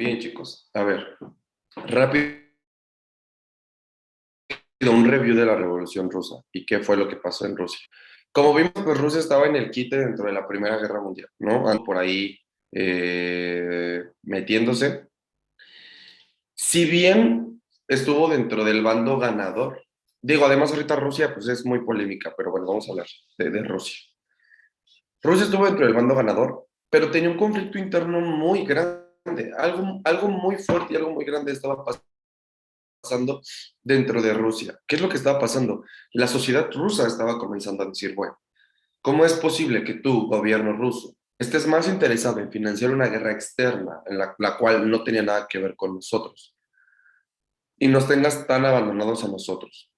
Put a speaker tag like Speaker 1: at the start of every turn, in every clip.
Speaker 1: Bien, chicos. A ver, rápido un review de la Revolución Rusa y qué fue lo que pasó en Rusia. Como vimos, pues Rusia estaba en el quite dentro de la Primera Guerra Mundial, ¿no? Ando por ahí metiéndose. Si bien estuvo dentro del bando ganador, digo, además ahorita Rusia pues es muy polémica, pero bueno, vamos a hablar de Rusia. Rusia estuvo dentro del bando ganador, pero tenía un conflicto interno muy grande, algo muy fuerte y algo muy grande estaba pasando dentro de Rusia. ¿Qué es lo que estaba pasando? La sociedad rusa estaba comenzando a decir, bueno, ¿cómo es posible que tú, gobierno ruso, estés más interesado en financiar una guerra externa en la cual no tenía nada que ver con nosotros y nos tengas tan abandonados a nosotros?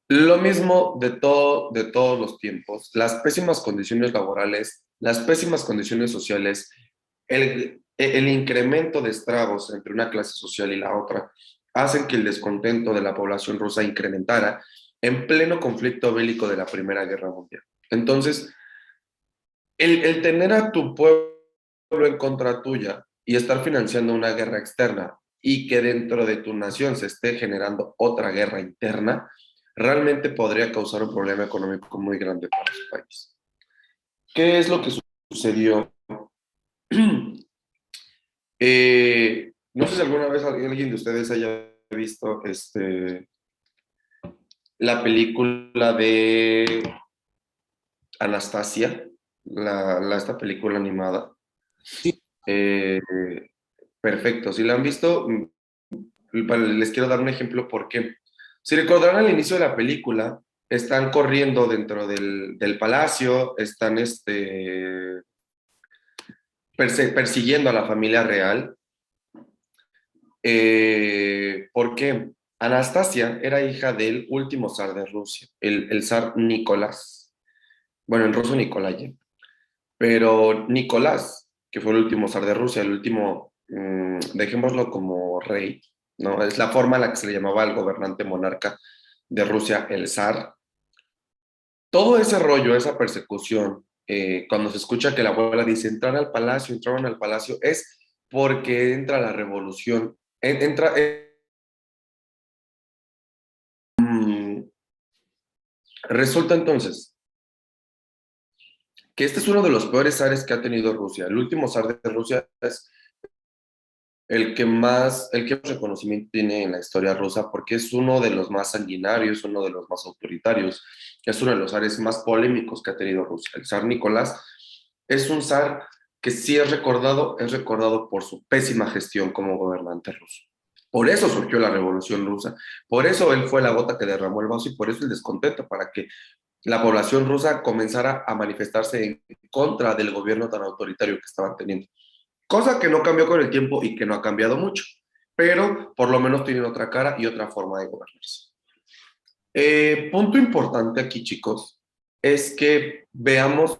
Speaker 1: Lo mismo de todos los tiempos, las pésimas condiciones laborales, las pésimas condiciones sociales, el incremento de estragos entre una clase social y la otra, hacen que el descontento de la población rusa incrementara en pleno conflicto bélico de la Primera Guerra Mundial. Entonces, el tener a tu pueblo en contra tuya y estar financiando una guerra externa y que dentro de tu nación se esté generando otra guerra interna, realmente podría causar un problema económico muy grande para su país. ¿Qué es lo que sucedió? No sé si alguna vez alguien de ustedes haya visto la película de Anastasia, esta película animada.
Speaker 2: Sí,
Speaker 1: Eh, Perfecto, si la han visto, les quiero dar un ejemplo porque si recordarán al inicio de la película, están corriendo dentro del palacio, están persiguiendo a la familia real. ¿Por qué? Anastasia era hija del último zar de Rusia, el zar Nicolás. Bueno, en ruso Nikolayev. Pero Nicolás, que fue el último zar de Rusia, el último, dejémoslo como rey, ¿no? Es la forma en la que se le llamaba al gobernante monarca de Rusia, el zar. Todo ese rollo, esa persecución, cuando se escucha que la abuela dice entraron al palacio, es porque entra la revolución, entra, resulta entonces que este es uno de los peores zares que ha tenido Rusia. El último zar de Rusia es el que más reconocimiento tiene en la historia rusa, porque es uno de los más sanguinarios, uno de los más autoritarios, es uno de los zares más polémicos que ha tenido Rusia. El zar Nicolás es un zar que sí es recordado por su pésima gestión como gobernante ruso. Por eso surgió la Revolución Rusa, por eso él fue la gota que derramó el vaso y por eso el descontento, para que la población rusa comenzara a manifestarse en contra del gobierno tan autoritario que estaban teniendo. Cosa que no cambió con el tiempo y que no ha cambiado mucho, pero por lo menos tienen otra cara y otra forma de gobernarse. Punto importante aquí, chicos, es que veamos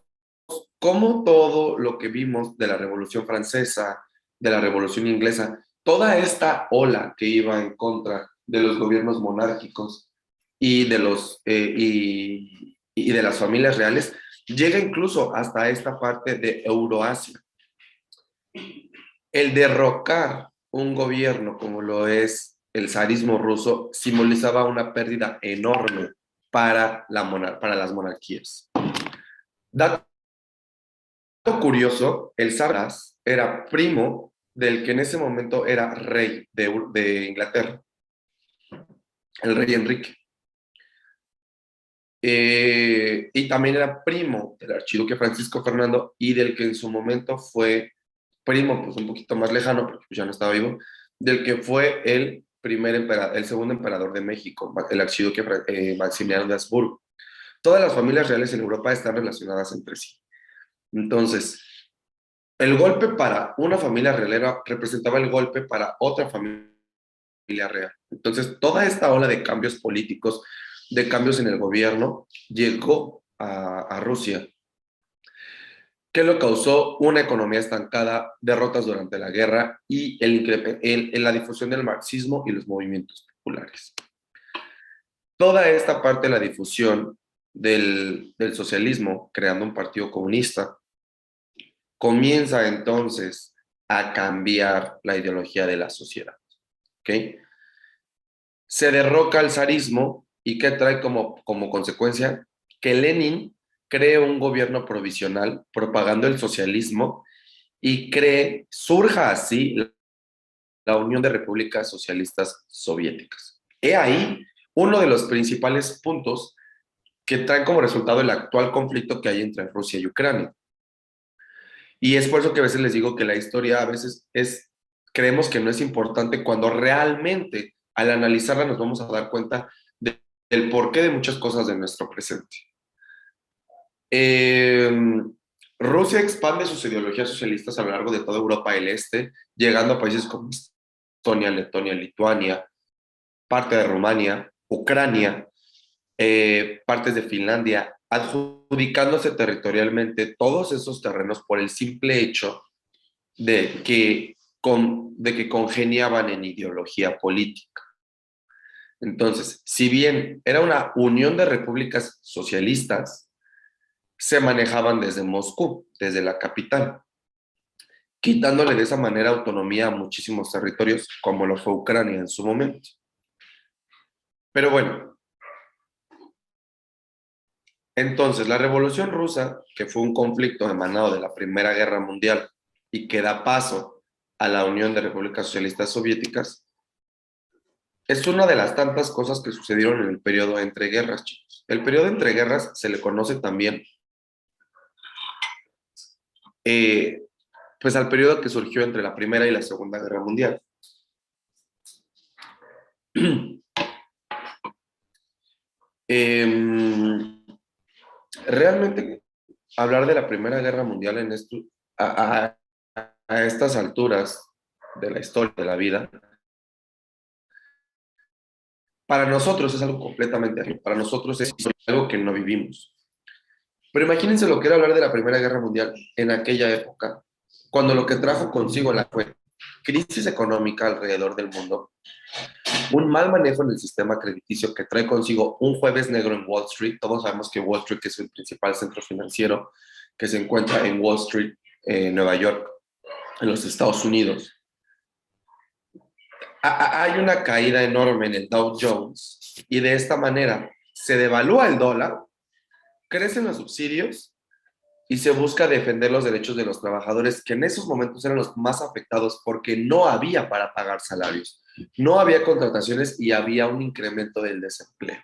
Speaker 1: cómo todo lo que vimos de la Revolución Francesa, de la Revolución Inglesa, toda esta ola que iba en contra de los gobiernos monárquicos y y de las familias reales, llega incluso hasta esta parte de Euroasia. El derrocar un gobierno como lo es el zarismo ruso simbolizaba una pérdida enorme para las monarquías. Dato curioso, el zar era primo del que en ese momento era rey de Inglaterra, el rey Enrique. Y también era primo del archiduque Francisco Fernando y del que en su momento fue primo, pues un poquito más lejano, porque pues, ya no estaba vivo, del que fue el segundo emperador de México, el archiduque Maximiliano de Habsburgo. Todas las familias reales en Europa están relacionadas entre sí. Entonces, el golpe para una familia realera representaba el golpe para otra familia real. Entonces, toda esta ola de cambios políticos, de cambios en el gobierno, llegó a Rusia, que lo causó una economía estancada, derrotas durante la guerra y la difusión del marxismo y los movimientos populares. Toda esta parte de la difusión del socialismo, creando un partido comunista, comienza entonces a cambiar la ideología de la sociedad. ¿Ok? Se derroca el zarismo y ¿qué trae como consecuencia? Que Lenin cree un gobierno provisional propagando el socialismo y surja así la Unión de Repúblicas Socialistas Soviéticas. He ahí uno de los principales puntos que traen como resultado el actual conflicto que hay entre Rusia y Ucrania. Y es por eso que a veces les digo que la historia a veces creemos que no es importante cuando realmente al analizarla nos vamos a dar cuenta del porqué de muchas cosas de nuestro presente. Eh, Rusia expande sus ideologías socialistas a lo largo de toda Europa del Este, llegando a países como Estonia, Letonia, Lituania, parte de Rumania, Ucrania, partes de Finlandia, adjudicándose territorialmente todos esos terrenos por el simple hecho de que congeniaban en ideología política. Entonces, si bien era una unión de repúblicas socialistas, se manejaban desde Moscú, desde la capital, quitándole de esa manera autonomía a muchísimos territorios, como lo fue Ucrania en su momento. Pero bueno, entonces la Revolución Rusa, que fue un conflicto emanado de la Primera Guerra Mundial y que da paso a la Unión de Repúblicas Socialistas Soviéticas, es una de las tantas cosas que sucedieron en el periodo entre guerras, chicos. El periodo entre guerras se le conoce también eh, pues al periodo que surgió entre la Primera y la Segunda Guerra Mundial. Realmente hablar de la Primera Guerra Mundial a, a estas alturas de la historia de la vida, para nosotros es algo completamente ajeno, para nosotros es algo que no vivimos. Pero imagínense lo que era hablar de la Primera Guerra Mundial en aquella época, cuando lo que trajo consigo la fue crisis económica alrededor del mundo, un mal manejo en el sistema crediticio que trae consigo un jueves negro en Wall Street. Todos sabemos que Wall Street es el principal centro financiero que se encuentra en Wall Street, Nueva York, en los Estados Unidos. Hay una caída enorme en el Dow Jones y de esta manera se devalúa el dólar, crecen los subsidios y se busca defender los derechos de los trabajadores, que en esos momentos eran los más afectados porque no había para pagar salarios, no había contrataciones y había un incremento del desempleo.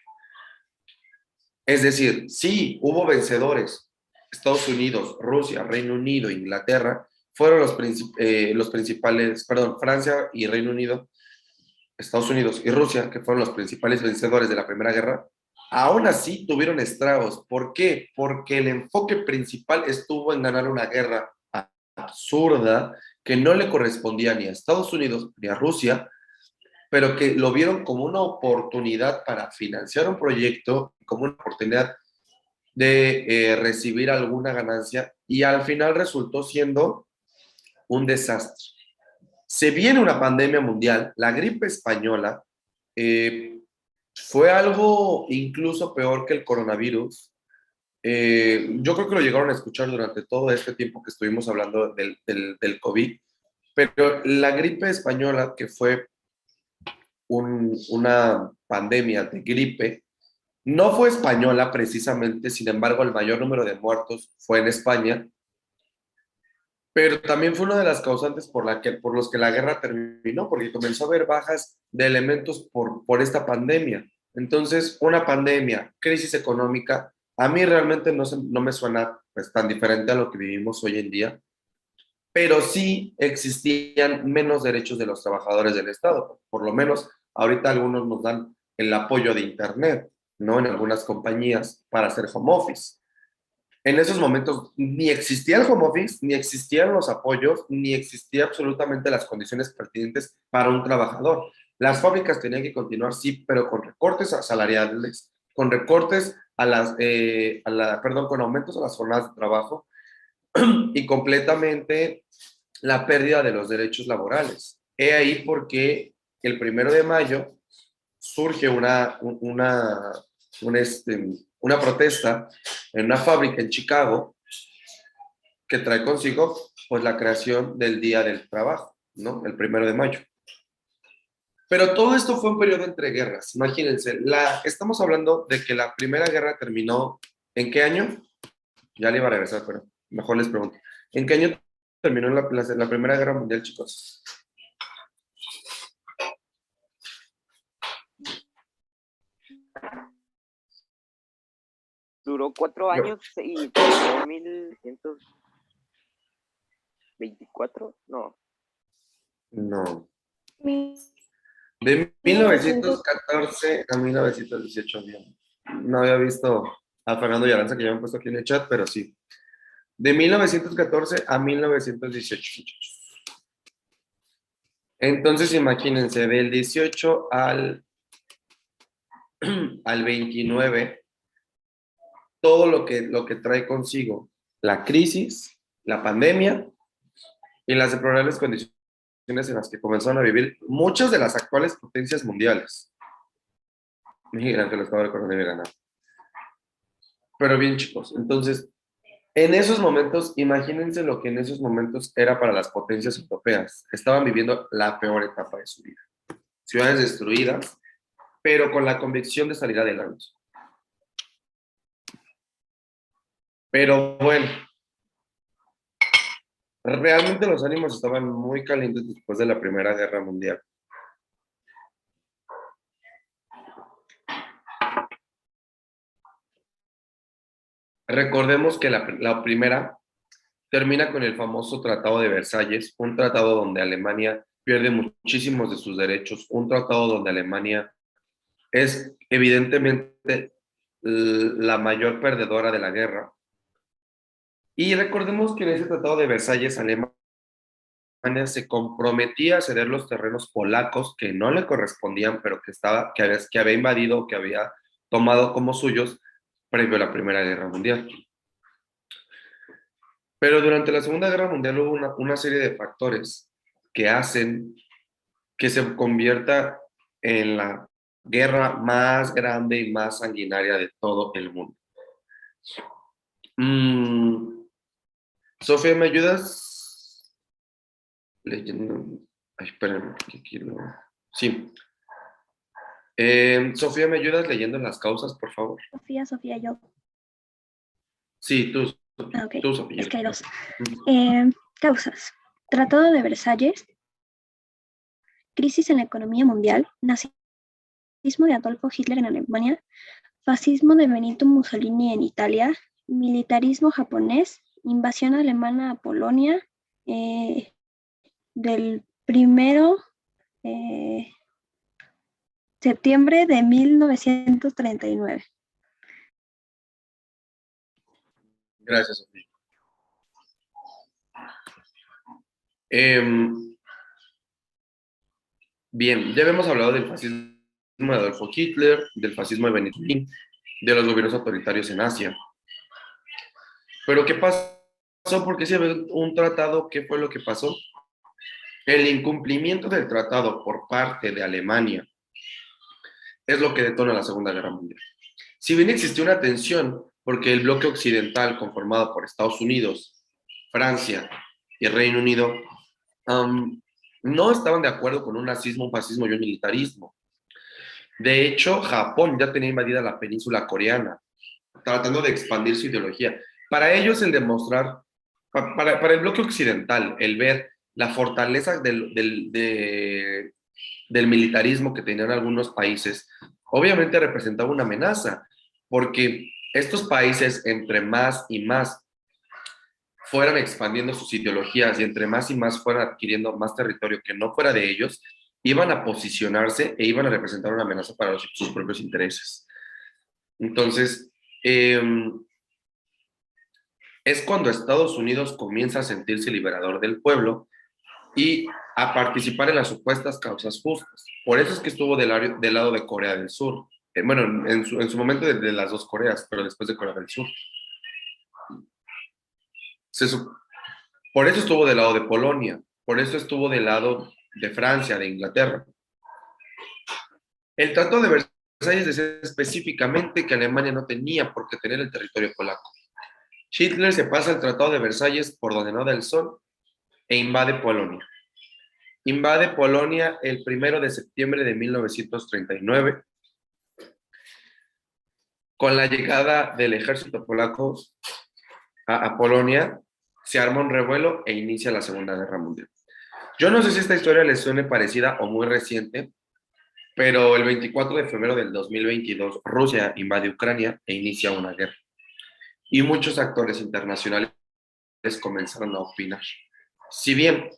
Speaker 1: Es decir, sí, hubo vencedores. Estados Unidos, Rusia, Reino Unido, Inglaterra, fueron los principales, perdón, Francia y Reino Unido, Estados Unidos y Rusia, que fueron los principales vencedores de la Primera Guerra, aún así tuvieron estragos. ¿Por qué? Porque el enfoque principal estuvo en ganar una guerra absurda que no le correspondía ni a Estados Unidos ni a Rusia, pero que lo vieron como una oportunidad para financiar un proyecto, como una oportunidad de recibir alguna ganancia, y al final resultó siendo un desastre. Se viene una pandemia mundial, la gripe española, eh, fue algo incluso peor que el coronavirus. Yo creo que lo llegaron a escuchar durante todo este tiempo que estuvimos hablando del COVID, pero la gripe española, que fue una pandemia de gripe, no fue española precisamente, sin embargo, el mayor número de muertos fue en España, pero también fue una de las causantes por los que la guerra terminó, porque comenzó a haber bajas de elementos por esta pandemia. Entonces, una pandemia, crisis económica, a mí realmente no me suena pues, tan diferente a lo que vivimos hoy en día, pero sí existían menos derechos de los trabajadores del Estado. Por lo menos ahorita algunos nos dan el apoyo de Internet, ¿no? En algunas compañías para hacer home office. En esos momentos ni existía el home office, ni existían los apoyos, ni existían absolutamente las condiciones pertinentes para un trabajador. Las fábricas tenían que continuar, sí, pero con recortes salariales, con recortes perdón, con aumentos a las jornadas de trabajo y completamente la pérdida de los derechos laborales. He ahí porque el 1 de mayo surge una protesta en una fábrica en Chicago que trae consigo pues la creación del Día del Trabajo, ¿no? El 1 de mayo. Pero todo esto fue un periodo entre guerras. Imagínense, estamos hablando de que la Primera Guerra terminó, ¿en qué año? Ya le iba a regresar, pero mejor les pregunto. ¿En qué año terminó la Primera Guerra Mundial, chicos?
Speaker 2: Duró 4 años y terminó en 1124, no.
Speaker 1: No.
Speaker 3: Mi-
Speaker 1: De
Speaker 3: 1900.
Speaker 1: 1914 a 1918, bien. No había visto a Fernando y Aranza que ya me han puesto aquí en el chat, pero sí. De 1914 a 1918. Entonces, imagínense, del 18 al 29, todo lo que trae consigo la crisis, la pandemia y las deplorables condiciones en las que comenzaron a vivir muchas de las actuales potencias mundiales. Miren, que lo estaba recordando de ganar. Pero bien, chicos, entonces, en esos momentos, imagínense lo que en esos momentos era para las potencias europeas. Estaban viviendo la peor etapa de su vida. Ciudades destruidas, pero con la convicción de salir adelante. Pero bueno, realmente los ánimos estaban muy calientes después de la Primera Guerra Mundial. Recordemos que la primera termina con el famoso Tratado de Versalles, un tratado donde Alemania pierde muchísimos de sus derechos, un tratado donde Alemania es evidentemente la mayor perdedora de la guerra. Y recordemos que en ese Tratado de Versalles Alemania se comprometía a ceder los terrenos polacos que no le correspondían, pero que había invadido, que había tomado como suyos previo a la Primera Guerra Mundial. Pero durante la Segunda Guerra Mundial hubo una serie de factores que hacen que se convierta en la guerra más grande y más sanguinaria de todo el mundo. Sofía, ¿me ayudas leyendo? Ay, espérenme, que quiero. Sí. Sofía, ¿me ayudas leyendo las causas, por favor?
Speaker 3: Sofía, yo.
Speaker 1: Sí, tú,
Speaker 3: Ok,
Speaker 1: tú, Sofía.
Speaker 3: es que hay dos. Causas. Tratado de Versalles, crisis en la economía mundial, nazismo de Adolfo Hitler en Alemania, fascismo de Benito Mussolini en Italia, militarismo japonés, invasión alemana a Polonia, del 1 de septiembre de 1939.
Speaker 1: Gracias, Sofía. Bien, ya habíamos hablado del fascismo de Adolfo Hitler, del fascismo de Benito Mussolini, de los gobiernos autoritarios en Asia. Pero ¿qué pasó? Porque si había un tratado, ¿qué fue lo que pasó? El incumplimiento del tratado por parte de Alemania es lo que detona la Segunda Guerra Mundial. Si bien existió una tensión, porque el bloque occidental conformado por Estados Unidos, Francia y Reino Unido no estaban de acuerdo con un nazismo, un fascismo y un militarismo. De hecho, Japón ya tenía invadida la península coreana, tratando de expandir su ideología. Para ellos, el demostrar, para el bloque occidental, el ver la fortaleza del militarismo que tenían algunos países, obviamente representaba una amenaza, porque estos países, entre más y más fueran expandiendo sus ideologías y entre más y más fueran adquiriendo más territorio que no fuera de ellos, iban a posicionarse e iban a representar una amenaza para sus propios intereses. Entonces, es cuando Estados Unidos comienza a sentirse liberador del pueblo y a participar en las supuestas causas justas. Por eso es que estuvo del lado de Corea del Sur. Bueno, en su momento de las dos Coreas, pero después de Corea del Sur. Por eso estuvo del lado de Polonia, por eso estuvo del lado de Francia, de Inglaterra. El Tratado de Versalles decía específicamente que Alemania no tenía por qué tener el territorio polaco. Hitler se pasa el Tratado de Versalles por donde no da el sol e invade Polonia. Invade Polonia el 1 de septiembre de 1939. Con la llegada del ejército polaco a Polonia, se arma un revuelo e inicia la Segunda Guerra Mundial. Yo no sé si esta historia les suene parecida o muy reciente, pero el 24 de febrero del 2022, Rusia invade Ucrania e inicia una guerra. Y muchos actores internacionales comenzaron a opinar. Si bien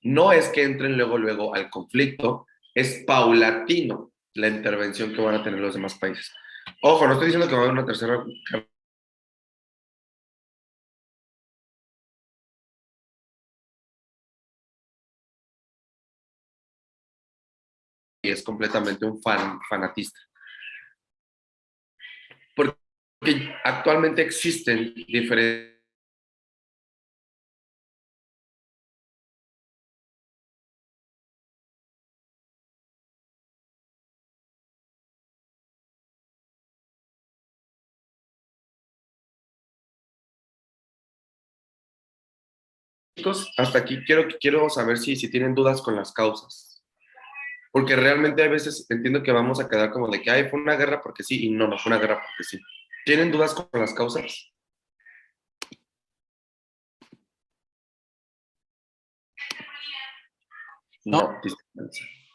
Speaker 1: no es que entren luego al conflicto, es paulatino la intervención que van a tener los demás países. Ojo, no estoy diciendo que va a haber una tercera guerra. Y es completamente un fanatista. Porque actualmente existen diferentes hasta aquí quiero saber si tienen dudas con las causas. Porque realmente a veces entiendo que vamos a quedar como de que fue una guerra porque sí, y no fue una guerra porque sí. ¿Tienen dudas con las causas? No,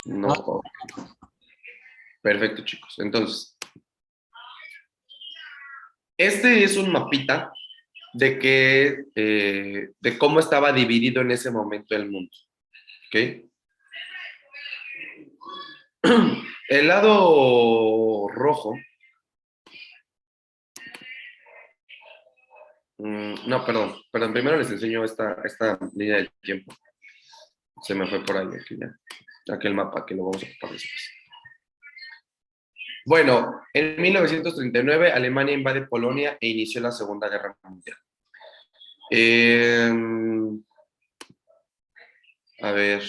Speaker 1: no. No. Perfecto, chicos. Entonces, este es un mapita de cómo estaba dividido en ese momento el mundo. ¿Ok? El lado rojo. No, perdón. Primero les enseño esta línea del tiempo. Se me fue por ahí, aquí ya. Aquel mapa que lo vamos a ocupar después. Bueno, en 1939 Alemania invade Polonia e inició la Segunda Guerra Mundial. A ver.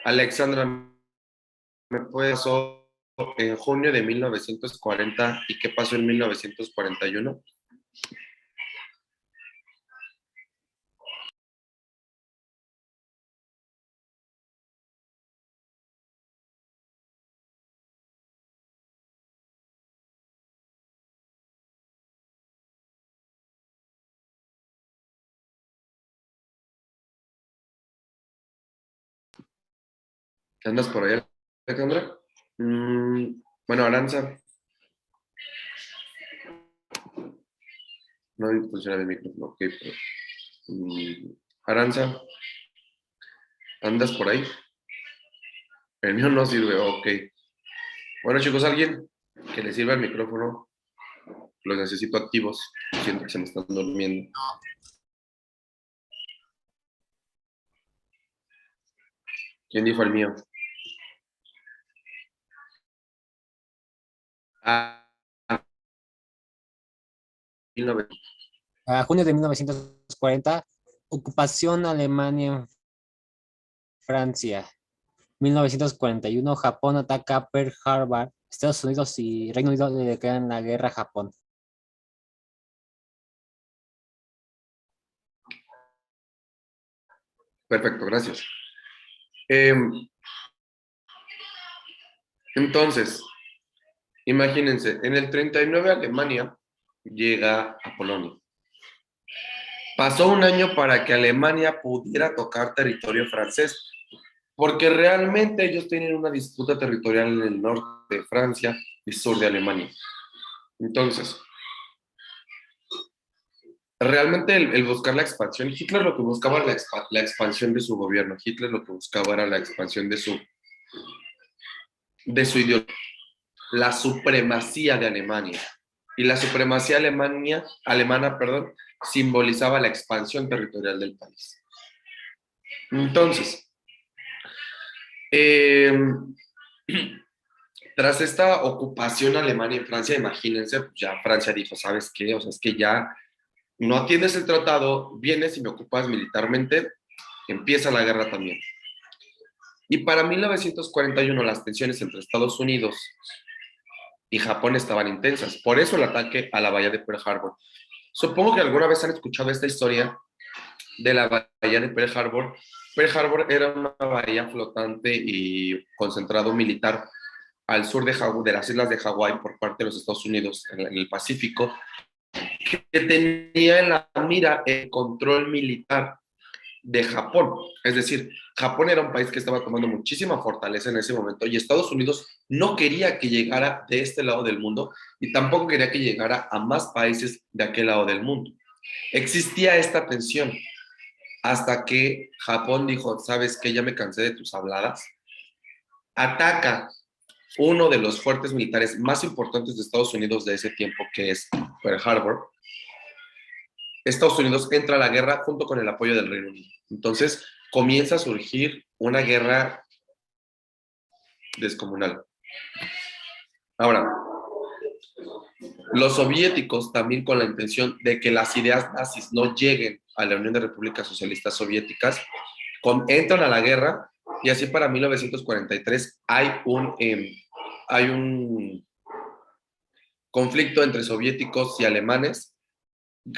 Speaker 1: Alexandra, ¿me puedes en junio de 1940 y qué pasó en 1941? ¿Andas por allá, Alejandra? Bueno, Aranza. No funciona mi micrófono, ok, pero, Aranza, ¿andas por ahí? El mío no sirve, ok. Bueno, chicos, ¿alguien que le sirva el micrófono? Los necesito activos. Siento que se me están durmiendo. ¿Quién dijo el mío?
Speaker 4: Junio de 1940, ocupación Alemania en Francia. 1941, Japón ataca Pearl Harbor. Estados Unidos y Reino Unido le declaran la guerra a Japón.
Speaker 1: Perfecto, gracias. Entonces, imagínense, en el 39 Alemania llega a Polonia. Pasó un año para que Alemania pudiera tocar territorio francés, porque realmente ellos tienen una disputa territorial en el norte de Francia y sur de Alemania. Entonces, realmente el buscar la expansión, Hitler lo que buscaba era la expansión de su gobierno, Hitler lo que buscaba era la expansión de su ideología, la supremacía de Alemania. Y la supremacía alemana, simbolizaba la expansión territorial del país. Entonces, tras esta ocupación alemana en Francia, imagínense, ya Francia dijo, ¿sabes qué? O sea, es que ya no atiendes el tratado, vienes y me ocupas militarmente, empieza la guerra también. Y para 1941 las tensiones entre Estados Unidos y Japón estaban intensas. Por eso el ataque a la bahía de Pearl Harbor. Supongo que alguna vez han escuchado esta historia de la bahía de Pearl Harbor. Pearl Harbor era una bahía flotante y concentrado militar al sur de las islas de Hawái por parte de los Estados Unidos en el Pacífico, que tenía en la mira el control militar de Japón. Es decir, Japón era un país que estaba tomando muchísima fortaleza en ese momento y Estados Unidos no quería que llegara de este lado del mundo y tampoco quería que llegara a más países de aquel lado del mundo. Existía esta tensión hasta que Japón dijo, ¿sabes qué? Ya me cansé de tus habladas. Ataca uno de los fuertes militares más importantes de Estados Unidos de ese tiempo, que es Pearl Harbor. Estados Unidos entra a la guerra junto con el apoyo del Reino Unido. Entonces comienza a surgir una guerra descomunal. Ahora, los soviéticos, también con la intención de que las ideas nazis no lleguen a la Unión de Repúblicas Socialistas Soviéticas, entran a la guerra y así para 1943 hay un conflicto entre soviéticos y alemanes.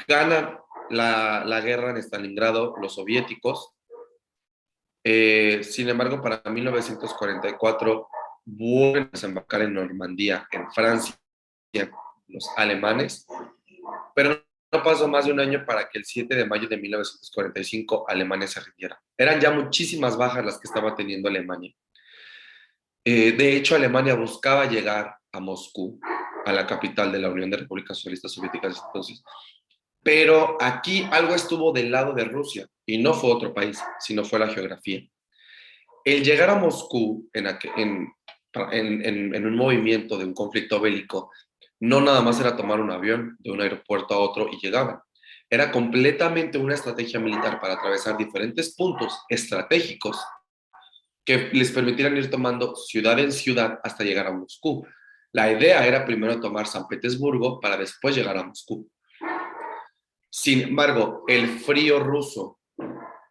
Speaker 1: Ganan la guerra en Stalingrado los soviéticos. Sin embargo, para 1944 vuelven a desembarcar en Normandía, en Francia, los alemanes, pero no pasó más de un año para que el 7 de mayo de 1945 Alemania se rindiera. Eran ya muchísimas bajas las que estaba teniendo Alemania. De hecho, Alemania buscaba llegar a Moscú, a la capital de la Unión de Repúblicas Socialistas Soviéticas entonces, pero aquí algo estuvo del lado de Rusia y no fue otro país, sino fue la geografía. El llegar a Moscú en un movimiento de un conflicto bélico, no nada más era tomar un avión de un aeropuerto a otro y llegaban. Era completamente una estrategia militar para atravesar diferentes puntos estratégicos que les permitieran ir tomando ciudad en ciudad hasta llegar a Moscú. La idea era primero tomar San Petersburgo para después llegar a Moscú. Sin embargo, el frío ruso,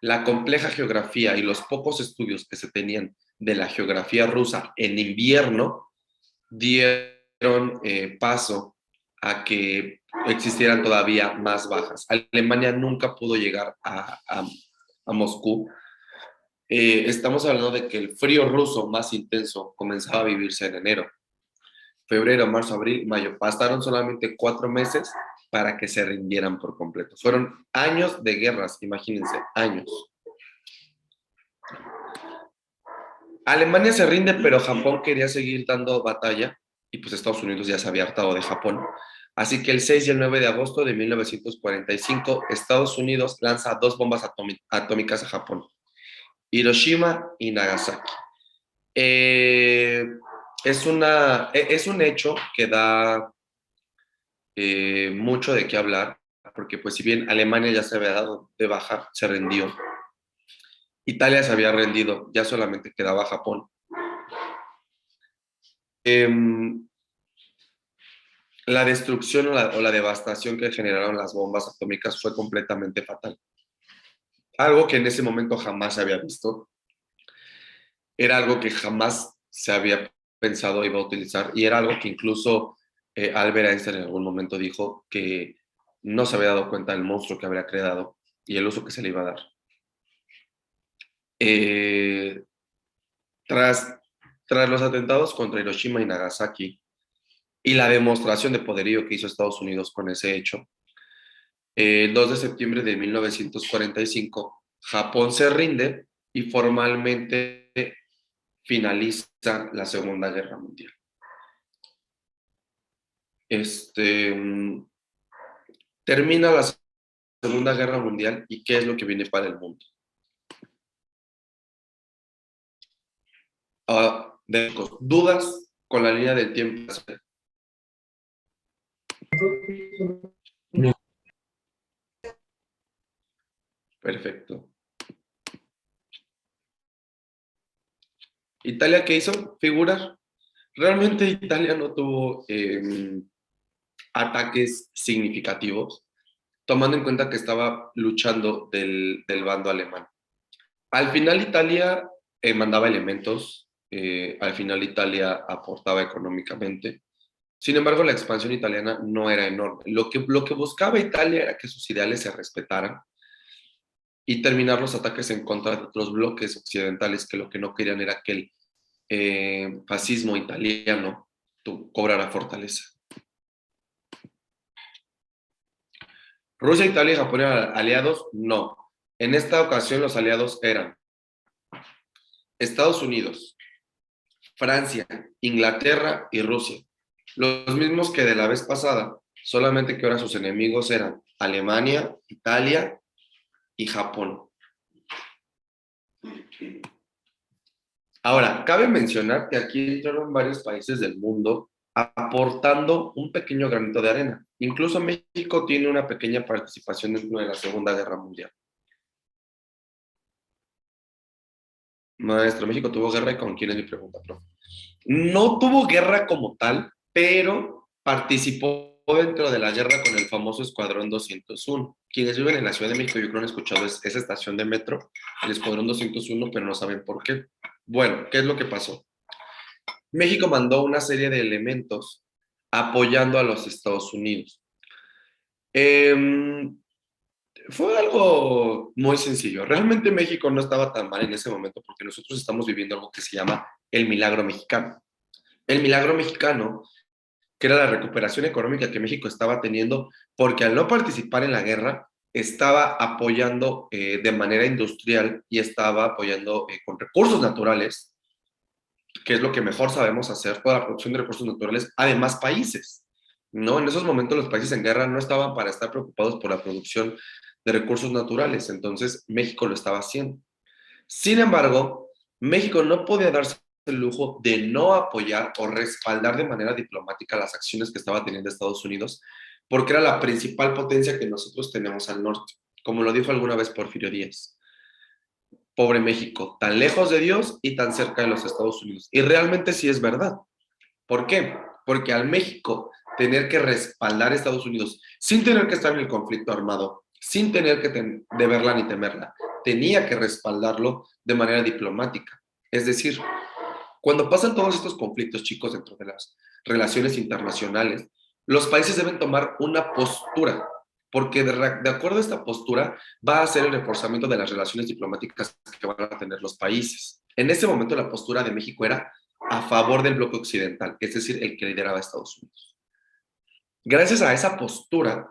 Speaker 1: la compleja geografía y los pocos estudios que se tenían de la geografía rusa en invierno dieron paso a que existieran todavía más bajas. Alemania nunca pudo llegar a Moscú. Estamos hablando de que el frío ruso más intenso comenzaba a vivirse en enero. Febrero, marzo, abril, mayo. Bastaron solamente 4 meses para que se rindieran por completo. Fueron años de guerras, imagínense, años. Alemania se rinde, pero Japón quería seguir dando batalla y pues Estados Unidos ya se había hartado de Japón. Así que el 6 y el 9 de agosto de 1945, Estados Unidos lanza 2 bombas atómicas a Japón, Hiroshima y Nagasaki. Es un hecho que da mucho de qué hablar, porque pues si bien Alemania ya se había dado de baja, se rindió. Italia se había rendido, ya solamente quedaba Japón. La destrucción o la devastación que generaron las bombas atómicas fue completamente fatal. Algo que en ese momento jamás se había visto. Era algo que jamás se había pensado iba a utilizar y era algo que incluso Albert Einstein en algún momento dijo que no se había dado cuenta del monstruo que habría creado y el uso que se le iba a dar. Tras los atentados contra Hiroshima y Nagasaki y la demostración de poderío que hizo Estados Unidos con ese hecho, el 2 de septiembre de 1945, Japón se rinde y formalmente finaliza la Segunda Guerra Mundial. Termina la Segunda Guerra Mundial y ¿qué es lo que viene para el mundo? ¿Dudas con la línea del tiempo? Perfecto. ¿Italia qué hizo? Figurar. Realmente Italia no tuvo ataques significativos, tomando en cuenta que estaba luchando del bando alemán. Al final Italia mandaba elementos, al final Italia aportaba económicamente, Sin embargo, la expansión italiana no era enorme. Lo que buscaba Italia era que sus ideales se respetaran y terminar los ataques en contra de otros bloques occidentales que lo que no querían era que el fascismo italiano cobrara fortaleza. ¿Rusia, Italia y Japón eran aliados? No. En esta ocasión los aliados eran Estados Unidos, Francia, Inglaterra y Rusia. Los mismos que de la vez pasada, solamente que ahora sus enemigos eran Alemania, Italia y Japón. Ahora, cabe mencionar que aquí entraron varios países del mundo aportando un pequeño granito de arena. Incluso México tiene una pequeña participación dentro de la Segunda Guerra Mundial. Maestro, ¿México tuvo guerra y con quién es mi pregunta, profe? No tuvo guerra como tal, pero participó dentro de la guerra con el famoso Escuadrón 201. Quienes viven en la Ciudad de México, yo creo que han escuchado esa estación de metro, el Escuadrón 201, pero no saben por qué. Bueno, ¿qué es lo que pasó? México mandó una serie de elementos apoyando a los Estados Unidos. Fue algo muy sencillo. Realmente México no estaba tan mal en ese momento porque nosotros estamos viviendo algo que se llama el milagro mexicano. El milagro mexicano, que era la recuperación económica que México estaba teniendo, porque al no participar en la guerra, estaba apoyando de manera industrial y estaba apoyando con recursos naturales, que es lo que mejor sabemos hacer, toda la producción de recursos naturales, además países, ¿no? En esos momentos los países en guerra no estaban para estar preocupados por la producción de recursos naturales, entonces México lo estaba haciendo. Sin embargo, México no podía darse el lujo de no apoyar o respaldar de manera diplomática las acciones que estaba teniendo Estados Unidos, porque era la principal potencia que nosotros tenemos al norte, como lo dijo alguna vez Porfirio Díaz. Pobre México, tan lejos de Dios y tan cerca de los Estados Unidos. Y realmente sí es verdad. ¿Por qué? Porque al México tener que respaldar a Estados Unidos sin tener que estar en el conflicto armado, sin tener que deberla ni temerla, tenía que respaldarlo de manera diplomática. Es decir, cuando pasan todos estos conflictos, chicos, dentro de las relaciones internacionales, los países deben tomar una postura, porque de acuerdo a esta postura va a ser el reforzamiento de las relaciones diplomáticas que van a tener los países. En ese momento la postura de México era a favor del bloque occidental, es decir, el que lideraba Estados Unidos. Gracias a esa postura,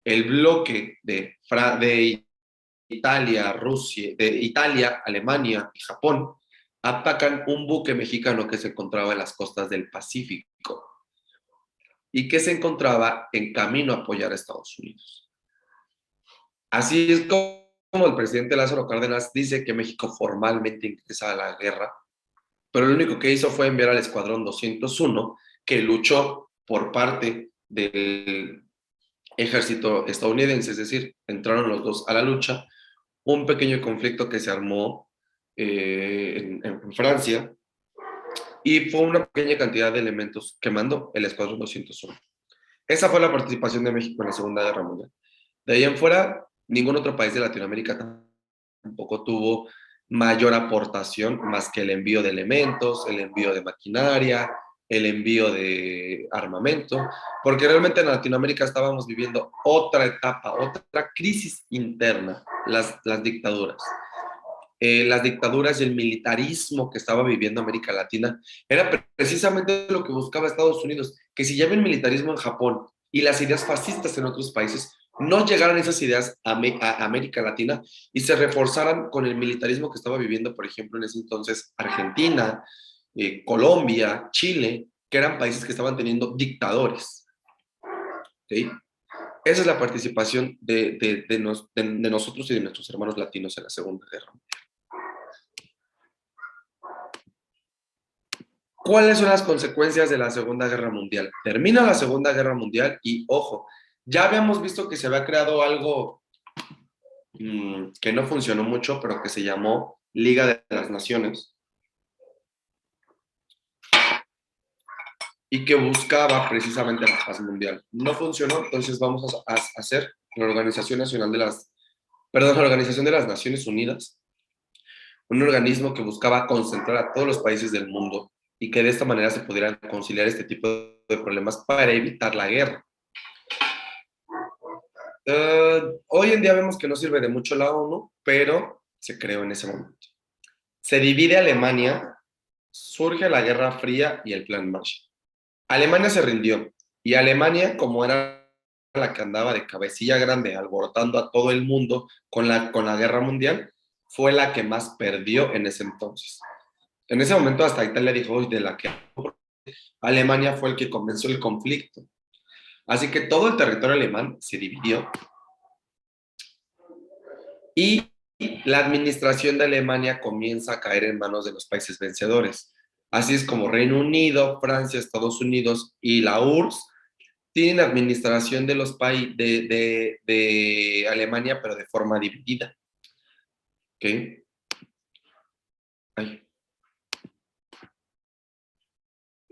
Speaker 1: el bloque de Italia, Rusia, de Italia, Alemania y Japón atacan un buque mexicano que se encontraba en las costas del Pacífico y que se encontraba en camino a apoyar a Estados Unidos. Así es como el presidente Lázaro Cárdenas dice que México formalmente ingresa a la guerra, pero lo único que hizo fue enviar al Escuadrón 201, que luchó por parte del ejército estadounidense, es decir, entraron los dos a la lucha, un pequeño conflicto que se armó en Francia, y fue una pequeña cantidad de elementos que mandó el Escuadrón 201. Esa fue la participación de México en la Segunda Guerra Mundial. De ahí en fuera, ningún otro país de Latinoamérica tampoco tuvo mayor aportación más que el envío de elementos, el envío de maquinaria, el envío de armamento, porque realmente en Latinoamérica estábamos viviendo otra etapa, otra crisis interna, las dictaduras. Las dictaduras y el militarismo que estaba viviendo América Latina era precisamente lo que buscaba Estados Unidos, que si ya había el militarismo en Japón y las ideas fascistas en otros países, no llegaran esas ideas a América Latina y se reforzaran con el militarismo que estaba viviendo, por ejemplo, en ese entonces Argentina, Colombia, Chile, que eran países que estaban teniendo dictadores. ¿Sí? Esa es la participación de nosotros y de nuestros hermanos latinos en la Segunda Guerra Mundial. ¿Cuáles son las consecuencias de la Segunda Guerra Mundial? Termina la Segunda Guerra Mundial y, ojo, ya habíamos visto que se había creado algo que no funcionó mucho, pero que se llamó Liga de las Naciones y que buscaba precisamente la paz mundial. No funcionó, entonces vamos a hacer la Organización de las Naciones Unidas, un organismo que buscaba concentrar a todos los países del mundo y que de esta manera se pudieran conciliar este tipo de problemas para evitar la guerra. Hoy en día vemos que no sirve de mucho la ONU, pero se creó en ese momento. Se divide Alemania, surge la Guerra Fría y el Plan Marshall. Alemania se rindió, y Alemania, como era la que andaba de cabecilla grande, alborotando a todo el mundo con la Guerra Mundial, fue la que más perdió en ese entonces. En ese momento hasta Italia dijo, "Uy, de la que Alemania fue el que comenzó el conflicto". Así que todo el territorio alemán se dividió y la administración de Alemania comienza a caer en manos de los países vencedores. Así es como Reino Unido, Francia, Estados Unidos y la URSS tienen administración de los países de Alemania, pero de forma dividida. ¿Ok? Ay.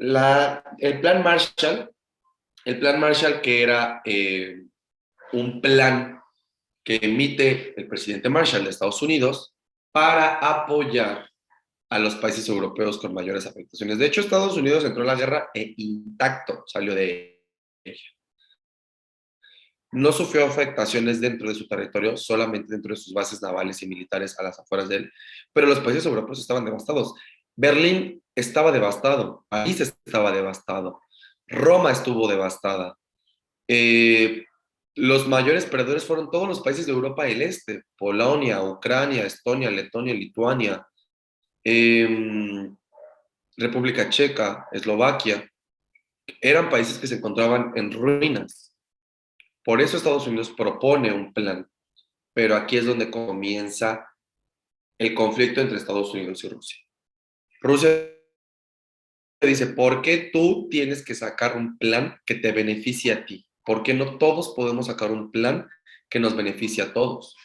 Speaker 1: El plan Marshall que era un plan que emite el presidente Marshall de Estados Unidos para apoyar a los países europeos con mayores afectaciones. De hecho, Estados Unidos entró en la guerra intacto, salió de ella. No sufrió afectaciones dentro de su territorio, solamente dentro de sus bases navales y militares a las afueras de él, pero los países europeos estaban devastados. Berlín estaba devastado, París estaba devastado, Roma estuvo devastada. Los mayores perdedores fueron todos los países de Europa del Este, Polonia, Ucrania, Estonia, Letonia, Lituania, República Checa, Eslovaquia. Eran países que se encontraban en ruinas. Por eso Estados Unidos propone un plan, pero aquí es donde comienza el conflicto entre Estados Unidos y Rusia. Rusia dice, ¿por qué tú tienes que sacar un plan que te beneficie a ti? ¿Por qué no todos podemos sacar un plan que nos beneficie a todos?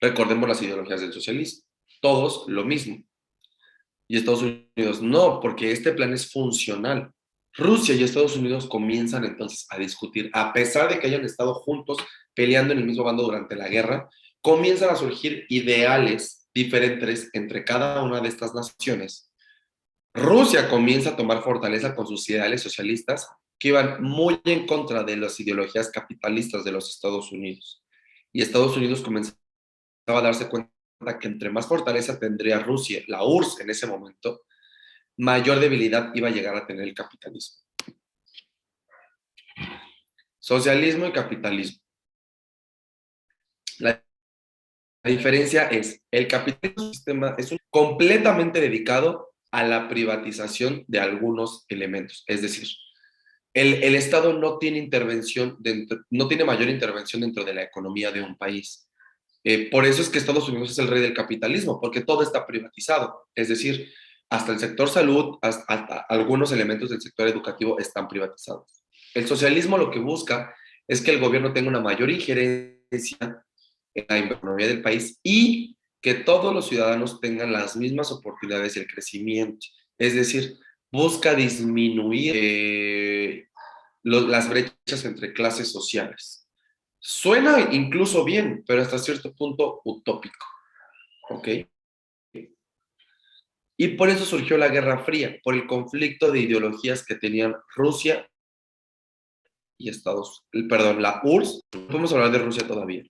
Speaker 1: Recordemos las ideologías del socialismo. Todos lo mismo. Y Estados Unidos no, porque este plan es funcional. Rusia y Estados Unidos comienzan entonces a discutir, a pesar de que hayan estado juntos peleando en el mismo bando durante la guerra, comienzan a surgir ideales diferentes entre cada una de estas naciones. Rusia comienza a tomar fortaleza con sus ideales socialistas que iban muy en contra de las ideologías capitalistas de los Estados Unidos. Y Estados Unidos comenzaba a darse cuenta que entre más fortaleza tendría Rusia, la URSS en ese momento, mayor debilidad iba a llegar a tener el capitalismo. Socialismo y capitalismo. La diferencia es, el capitalismo es completamente dedicado a la privatización de algunos elementos. Es decir, el Estado no tiene intervención no tiene mayor intervención dentro de la economía de un país. Por eso es que Estados Unidos es el rey del capitalismo, porque todo está privatizado. Es decir, hasta el sector salud, hasta algunos elementos del sector educativo están privatizados. El socialismo lo que busca es que el gobierno tenga una mayor injerencia en la economía del país y que todos los ciudadanos tengan las mismas oportunidades y el crecimiento. Es decir, busca disminuir las brechas entre clases sociales. Suena incluso bien, pero hasta cierto punto utópico. ¿Ok? Y por eso surgió la Guerra Fría, por el conflicto de ideologías que tenían Rusia y la URSS. No podemos hablar de Rusia todavía.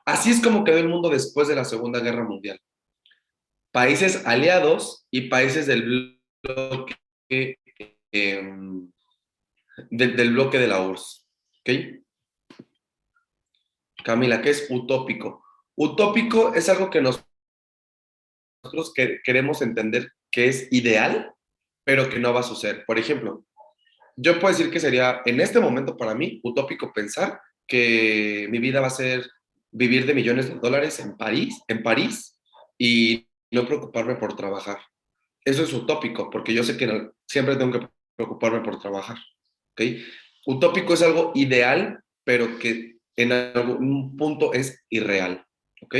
Speaker 1: Así es como quedó el mundo después de la Segunda Guerra Mundial. Países aliados y países del bloque, del bloque de la URSS. ¿Ok? Camila, ¿qué es utópico? Utópico es algo que nosotros queremos entender que es ideal, pero que no va a suceder. Por ejemplo, yo puedo decir que sería, en este momento para mí, utópico pensar que mi vida va a ser vivir de millones de dólares en París y no preocuparme por trabajar. Eso es utópico, porque yo sé que siempre tengo que preocuparme por trabajar. ¿Ok? Utópico es algo ideal, pero que en algún punto es irreal. ¿Ok?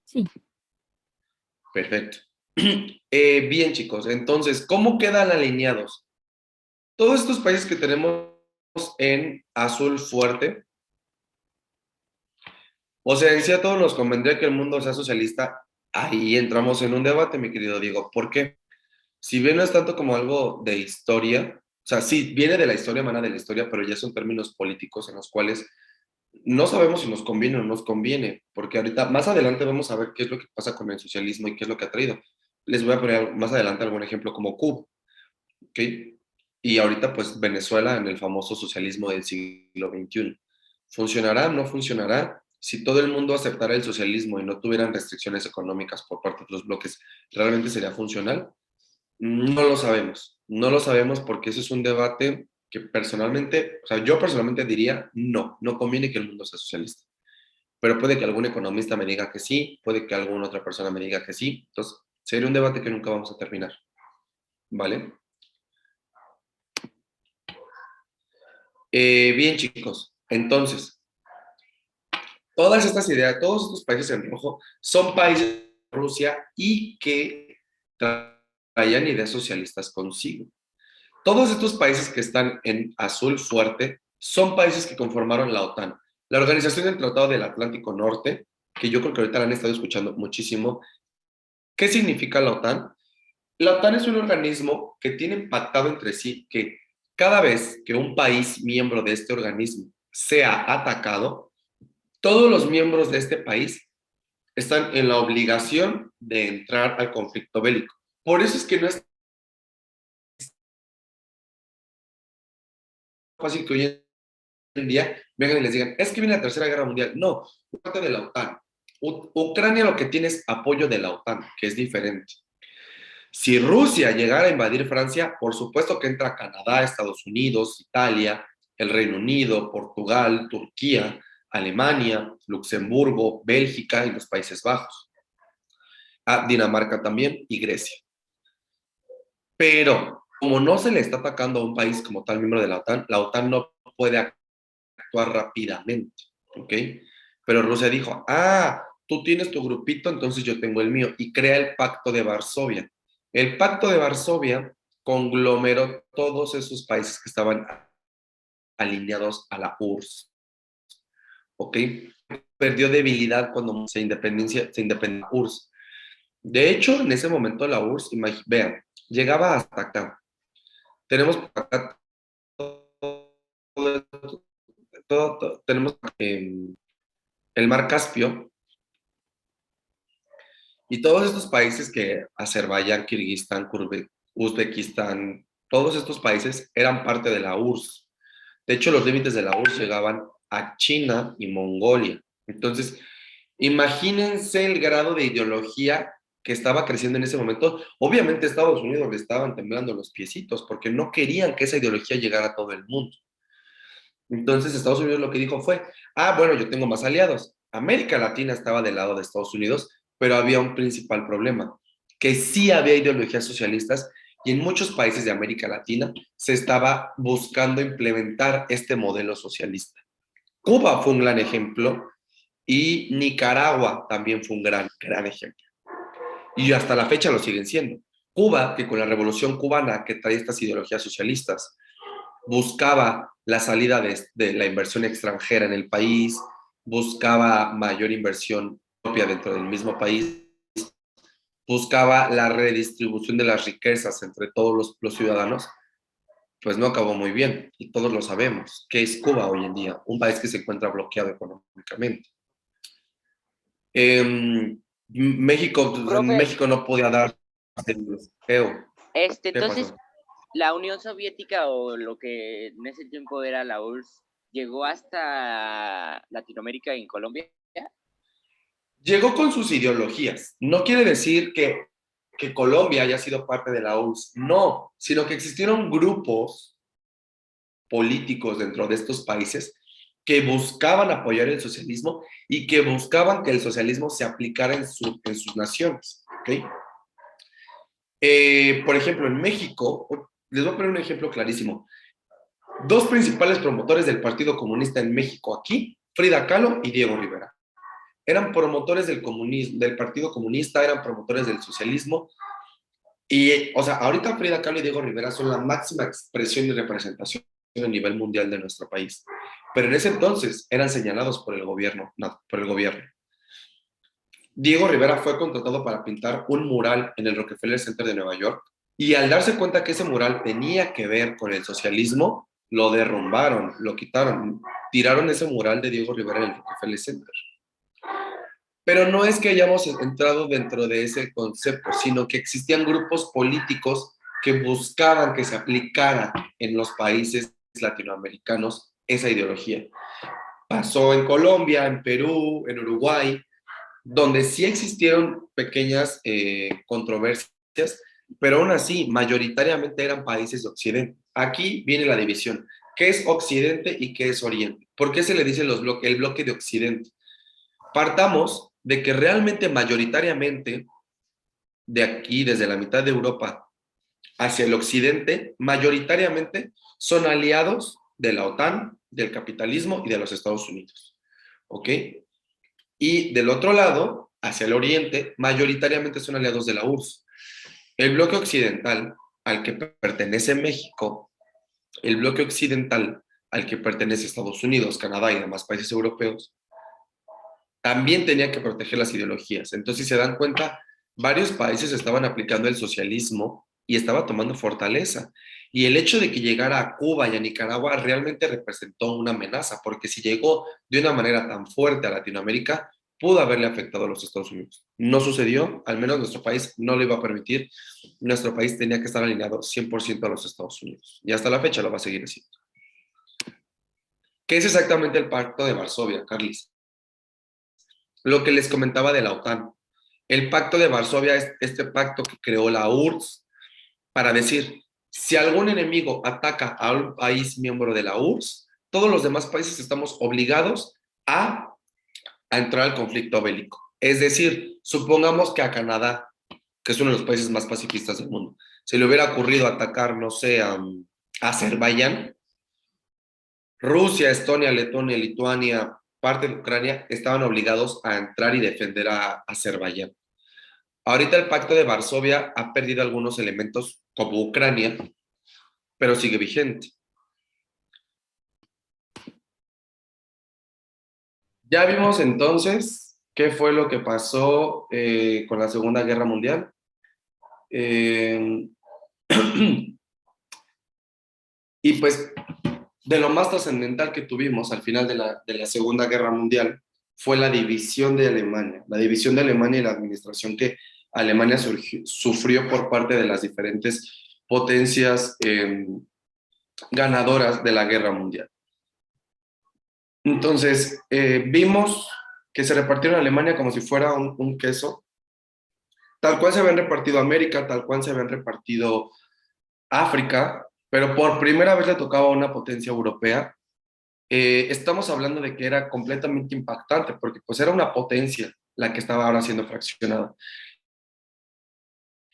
Speaker 5: Sí.
Speaker 1: Perfecto. Bien, chicos, entonces, ¿cómo quedan alineados? Todos estos países que tenemos en azul fuerte, o sea, en sí a todos nos convendría que el mundo sea socialista ahí entramos en un debate, mi querido Diego. ¿Por qué? Si bien no es tanto como algo de historia, o sea, sí, viene de la historia, emana de la historia, pero ya son términos políticos en los cuales no sabemos si nos conviene o no nos conviene, porque ahorita, más adelante vamos a ver qué es lo que pasa con el socialismo y qué es lo que ha traído. Les voy a poner más adelante algún ejemplo como Cuba, ¿ok? Y ahorita, pues, Venezuela en el famoso socialismo del siglo XXI. ¿Funcionará? ¿No funcionará? Si todo el mundo aceptara el socialismo y no tuvieran restricciones económicas por parte de los bloques, ¿realmente sería funcional? No lo sabemos. No lo sabemos porque eso es un debate que personalmente, o sea, yo personalmente diría, no, no conviene que el mundo sea socialista. Pero puede que algún economista me diga que sí, puede que alguna otra persona me diga que sí. Entonces, sería un debate que nunca vamos a terminar. ¿Vale? Bien, chicos. Entonces, todas estas ideas, todos estos países en rojo son países de Rusia y que traían ideas socialistas consigo. Todos estos países que están en azul fuerte son países que conformaron la OTAN. La Organización del Tratado del Atlántico Norte, que yo creo que ahorita la han estado escuchando muchísimo. ¿Qué significa la OTAN? La OTAN es un organismo que tiene pactado entre sí que cada vez que un país miembro de este organismo sea atacado, todos los miembros de este país están en la obligación de entrar al conflicto bélico. Por eso es que no es fácil que hoy en día vengan y les digan, es que viene la Tercera Guerra Mundial. No, parte de la OTAN. Ucrania lo que tiene es apoyo de la OTAN, que es diferente. Si Rusia llegara a invadir Francia, por supuesto que entra Canadá, Estados Unidos, Italia, el Reino Unido, Portugal, Turquía, Alemania, Luxemburgo, Bélgica y los Países Bajos. Dinamarca también y Grecia. Pero como no se le está atacando a un país como tal miembro de la OTAN no puede actuar rápidamente, ¿ok? Pero Rusia dijo, tú tienes tu grupito, entonces yo tengo el mío, y crea el Pacto de Varsovia. El Pacto de Varsovia conglomeró todos esos países que estaban alineados a la URSS, ¿ok? Perdió debilidad cuando se independió la URSS. De hecho, en ese momento la URSS, vean, llegaba hasta acá. Tenemos acá tenemos el mar Caspio y todos estos países que Azerbaiyán, Kirguistán, Uzbekistán, todos estos países eran parte de la URSS. De hecho, los límites de la URSS llegaban a China y Mongolia. Entonces, imagínense el grado de ideología que estaba creciendo en ese momento. Obviamente Estados Unidos le estaban temblando los piecitos porque no querían que esa ideología llegara a todo el mundo. Entonces Estados Unidos lo que dijo fue, bueno, yo tengo más aliados. América Latina estaba del lado de Estados Unidos, pero había un principal problema, que sí había ideologías socialistas y en muchos países de América Latina se estaba buscando implementar este modelo socialista. Cuba fue un gran ejemplo y Nicaragua también fue un gran ejemplo. Y hasta la fecha lo siguen siendo. Cuba, que con la revolución cubana que trae estas ideologías socialistas, buscaba la salida de la inversión extranjera en el país, buscaba mayor inversión propia dentro del mismo país, buscaba la redistribución de las riquezas entre todos los ciudadanos, pues no acabó muy bien. Y todos lo sabemos. ¿Qué es Cuba hoy en día? Un país que se encuentra bloqueado económicamente.
Speaker 2: Profe,
Speaker 1: México no podía dar el bloqueo. ¿Qué
Speaker 2: entonces,
Speaker 1: pasó?
Speaker 2: la Unión Soviética o lo que en ese tiempo era la URSS, ¿llegó hasta Latinoamérica y en Colombia?
Speaker 1: Llegó con sus ideologías. No quiere decir que Colombia haya sido parte de la URSS, no, sino que existieron grupos políticos dentro de estos países que buscaban apoyar el socialismo y que buscaban que el socialismo se aplicara en sus naciones. ¿Okay? Por ejemplo, en México, les voy a poner un ejemplo clarísimo. Dos principales promotores del Partido Comunista en México aquí, Frida Kahlo y Diego Rivera. Eran promotores del comunismo, del Partido Comunista, eran promotores del socialismo. Y, o sea, ahorita Frida Kahlo y Diego Rivera son la máxima expresión y representación a nivel mundial de nuestro país. Pero en ese entonces eran señalados por el gobierno, no, por el gobierno. Diego Rivera fue contratado para pintar un mural en el Rockefeller Center de Nueva York y al darse cuenta que ese mural tenía que ver con el socialismo, lo derrumbaron, lo quitaron, tiraron ese mural de Diego Rivera en el Rockefeller Center. Pero no es que hayamos entrado dentro de ese concepto, sino que existían grupos políticos que buscaban que se aplicara en los países latinoamericanos esa ideología. Pasó en Colombia, en Perú, en Uruguay, donde sí existieron pequeñas controversias, pero aún así, mayoritariamente eran países de Occidente. Aquí viene la división. ¿Qué es Occidente y qué es Oriente? ¿Por qué se le dice el bloque de Occidente? Partamos de que realmente mayoritariamente, de aquí, desde la mitad de Europa hacia el occidente, mayoritariamente son aliados de la OTAN, del capitalismo y de los Estados Unidos. ¿Ok? Y del otro lado, hacia el oriente, mayoritariamente son aliados de la URSS. El bloque occidental al que pertenece México, el bloque occidental al que pertenece Estados Unidos, Canadá y demás países europeos, también tenía que proteger las ideologías. Entonces, si se dan cuenta, varios países estaban aplicando el socialismo y estaba tomando fortaleza. Y el hecho de que llegara a Cuba y a Nicaragua realmente representó una amenaza, porque si llegó de una manera tan fuerte a Latinoamérica, pudo haberle afectado a los Estados Unidos. No sucedió, al menos nuestro país no lo iba a permitir. Nuestro país tenía que estar alineado 100% a los Estados Unidos. Y hasta la fecha lo va a seguir haciendo. ¿Qué es exactamente el Pacto de Varsovia, Carlis? Lo que les comentaba de la OTAN. El Pacto de Varsovia es este pacto que creó la URSS para decir, si algún enemigo ataca a un país miembro de la URSS, todos los demás países estamos obligados a entrar al conflicto bélico. Es decir, supongamos que a Canadá, que es uno de los países más pacifistas del mundo, se le hubiera ocurrido atacar, no sé, a Azerbaiyán, Rusia, Estonia, Letonia, Lituania, parte de Ucrania, estaban obligados a entrar y defender a Azerbaiyán. Ahorita el Pacto de Varsovia ha perdido algunos elementos como Ucrania, pero sigue vigente. Ya vimos entonces qué fue lo que pasó con la Segunda Guerra Mundial. Y pues de lo más trascendental que tuvimos al final de la Segunda Guerra Mundial fue la división de Alemania. La división de Alemania y la administración que Alemania sufrió por parte de las diferentes potencias ganadoras de la Guerra Mundial. Entonces, vimos que se repartieron Alemania como si fuera un queso, tal cual se habían repartido América, tal cual se habían repartido África, pero por primera vez le tocaba a una potencia europea. Estamos hablando de que era completamente impactante, porque pues era una potencia la que estaba ahora siendo fraccionada.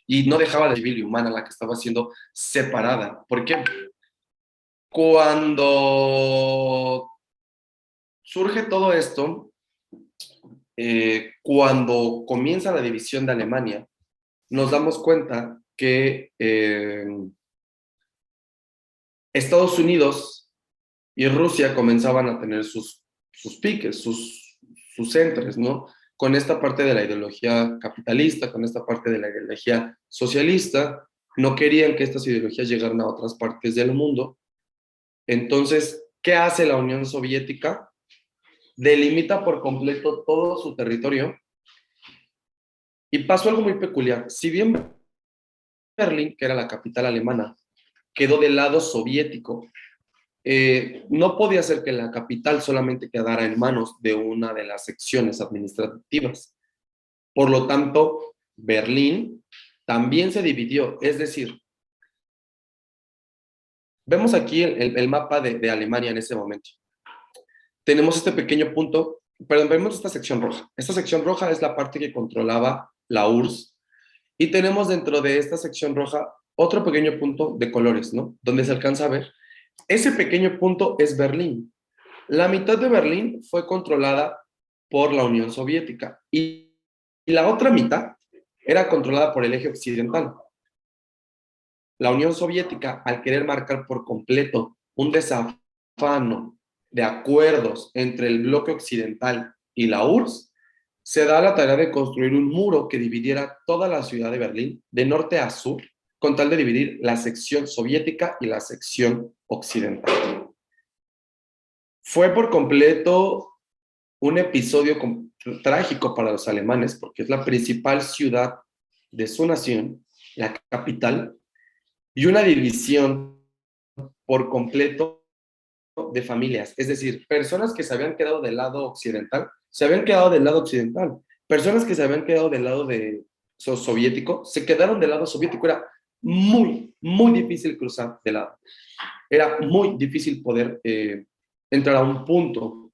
Speaker 1: Y no dejaba de civil y humana la que estaba siendo separada. ¿Por qué? Cuando surge todo esto, cuando comienza la división de Alemania, nos damos cuenta que Estados Unidos y Rusia comenzaban a tener sus piques, sus centros, ¿no? Con esta parte de la ideología capitalista, con esta parte de la ideología socialista, no querían que estas ideologías llegaran a otras partes del mundo. Entonces, ¿qué hace la Unión Soviética? Delimita por completo todo su territorio y pasó algo muy peculiar. Si bien Berlín, que era la capital alemana, quedó del lado soviético, no podía ser que la capital solamente quedara en manos de una de las secciones administrativas. Por lo tanto, Berlín también se dividió. Es decir, vemos aquí el mapa de Alemania en ese momento. Tenemos este pequeño punto, perdón, vemos esta sección roja. Esta sección roja es la parte que controlaba la URSS. Y tenemos dentro de esta sección roja otro pequeño punto de colores, ¿no? Donde se alcanza a ver. Ese pequeño punto es Berlín. La mitad de Berlín fue controlada por la Unión Soviética y la otra mitad era controlada por el eje occidental. La Unión Soviética, al querer marcar por completo un desafano de acuerdos entre el bloque occidental y la URSS, se da la tarea de construir un muro que dividiera toda la ciudad de Berlín de norte a sur, con tal de dividir la sección soviética y la sección occidental. Fue por completo un episodio trágico para los alemanes, porque es la principal ciudad de su nación, la capital, y una división por completo de familias, es decir, personas que se habían quedado del lado occidental, se habían quedado del lado occidental, personas que se habían quedado del lado soviético, se quedaron del lado soviético, era muy, muy difícil cruzar de lado, era muy difícil poder entrar a un punto.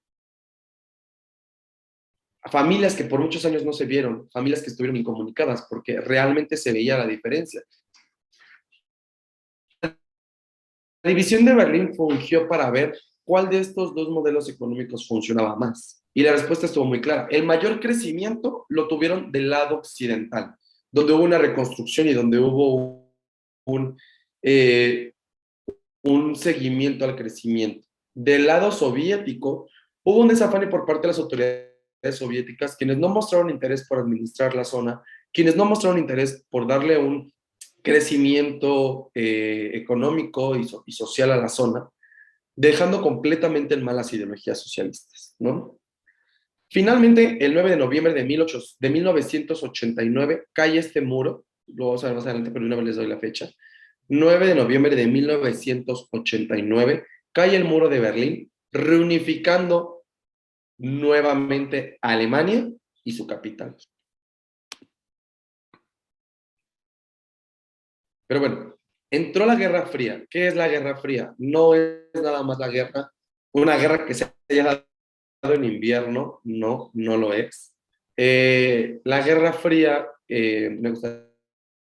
Speaker 1: Familias que por muchos años no se vieron, familias que estuvieron incomunicadas, porque realmente se veía la diferencia. La división de Berlín fungió para ver cuál de estos dos modelos económicos funcionaba más. Y la respuesta estuvo muy clara. El mayor crecimiento lo tuvieron del lado occidental, donde hubo una reconstrucción y donde hubo un seguimiento al crecimiento. Del lado soviético, hubo un desafane por parte de las autoridades soviéticas, quienes no mostraron interés por administrar la zona, quienes no mostraron interés por darle un crecimiento económico y social a la zona, dejando completamente en mal las ideologías socialistas, ¿no? Finalmente, el 9 de noviembre de 1989, cae este muro, lo vamos a ver más adelante, pero una vez les doy la fecha. 9 de noviembre de 1989, cae el muro de Berlín, reunificando nuevamente a Alemania y su capital. Pero bueno, entró la Guerra Fría. ¿Qué es la Guerra Fría? No es nada más una guerra que se haya dado en invierno, no, no lo es. La Guerra Fría, me gustaría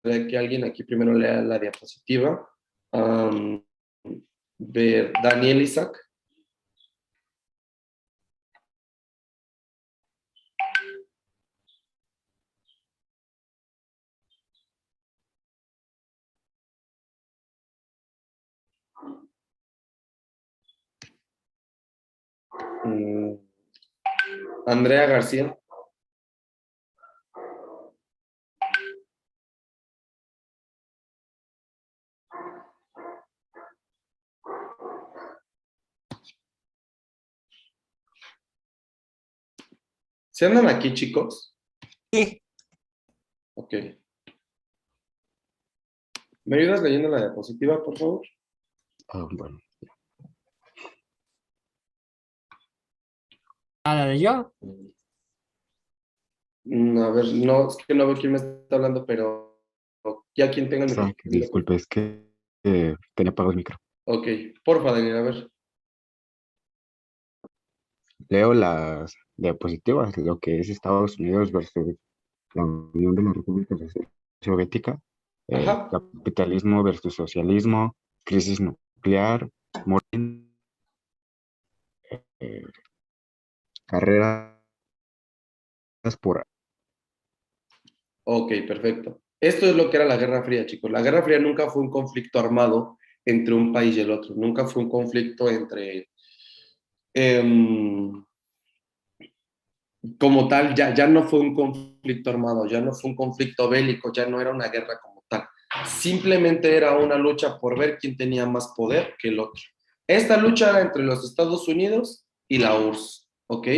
Speaker 1: que alguien aquí primero lea la diapositiva. Ver Daniel Isaac. Andrea García. ¿Se andan aquí, chicos?
Speaker 4: Sí.
Speaker 1: Ok. ¿Me ayudas leyendo la diapositiva, por favor?
Speaker 5: Bueno.
Speaker 4: ¿La de yo?
Speaker 1: A ver, no, es que no veo quién me está hablando, pero ya quien tenga el micrófono.
Speaker 5: Disculpe, es que tenía apagado el micro.
Speaker 1: Ok, porfa, Daniel, a ver.
Speaker 5: Leo las diapositivas, lo que es Estados Unidos versus la Unión de la República Soviética,
Speaker 1: Ajá.
Speaker 5: capitalismo versus socialismo, crisis nuclear, morir, carreras por...
Speaker 1: Ok, perfecto. Esto es lo que era la Guerra Fría, chicos. La Guerra Fría nunca fue un conflicto armado entre un país y el otro. Nunca fue un conflicto entre... como tal, ya no fue un conflicto armado, ya no fue un conflicto bélico, ya no era una guerra como tal. Simplemente era una lucha por ver quién tenía más poder que el otro. Esta lucha era entre los Estados Unidos y la URSS, ¿ok?